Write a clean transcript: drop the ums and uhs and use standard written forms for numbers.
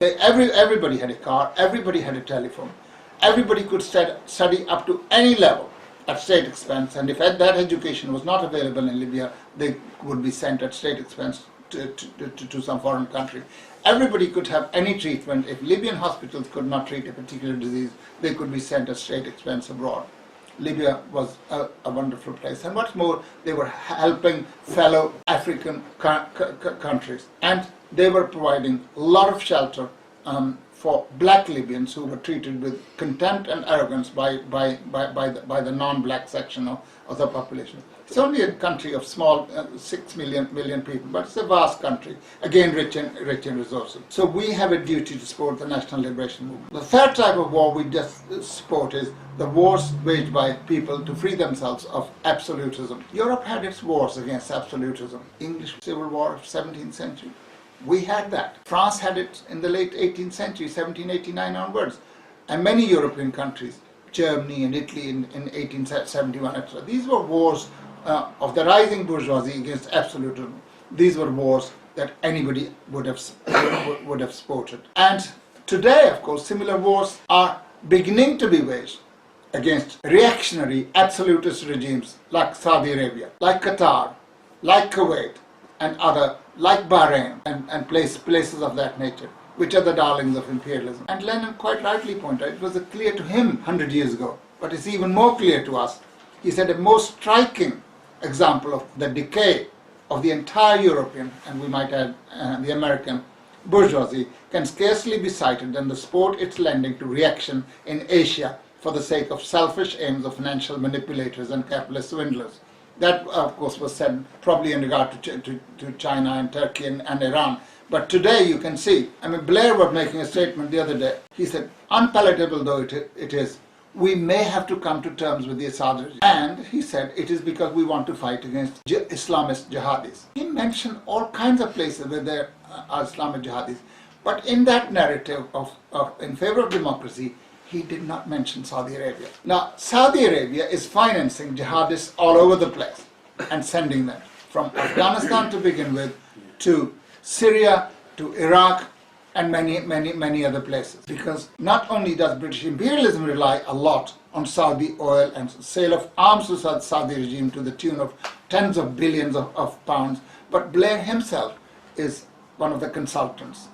Everybody had a car, everybody had a telephone, everybody could study up to any level at state expense, and if that education was not available in Libya, they would be sent at state expense to some foreign country. Everybody could have any treatment. If Libyan hospitals could not treat a particular disease, they could be sent at state expense abroad. Libya was a wonderful place, and what's more, they were helping fellow African countries, and they were providing a lot of shelter for black Libyans who were treated with contempt and arrogance by the non-black section of the population. It's only a country of small 6 million people, but it's a vast country, again rich in resources. So we have a duty to support the national liberation movement. The third type of war we just support is the wars waged by people to free themselves of absolutism. Europe had its wars against absolutism. English Civil War of 17th century. We had that. France had it in the late 18th century, 1789 onwards. And many European countries, Germany and Italy in 1871, etc. These were wars of the rising bourgeoisie against absolutism. These were wars that anybody would have supported. And today, of course, similar wars are beginning to be waged against reactionary absolutist regimes like Saudi Arabia, like Qatar, like Kuwait, and other, like Bahrain, and places of that nature, which are the darlings of imperialism. And Lenin quite rightly pointed out, it was clear to him 100 years ago, but it's even more clear to us. He said a most striking example of the decay of the entire European, and we might add the American, bourgeoisie can scarcely be cited than the support it's lending to reaction in Asia for the sake of selfish aims of financial manipulators and capitalist swindlers. That, of course, was said probably in regard to China and Turkey and Iran. But today you can see, Blair was making a statement the other day. He said, unpalatable though it is, we may have to come to terms with the Assad regime. And he said, it is because we want to fight against Islamist jihadis. He mentioned all kinds of places where there are Islamic jihadis. But in that narrative in favor of democracy, he did not mention Saudi Arabia. Now, Saudi Arabia is financing jihadists all over the place and sending them from Afghanistan to begin with, to Syria, to Iraq, and many other places. Because not only does British imperialism rely a lot on Saudi oil and sale of arms to the Saudi regime to the tune of tens of billions of pounds, but Blair himself is one of the consultants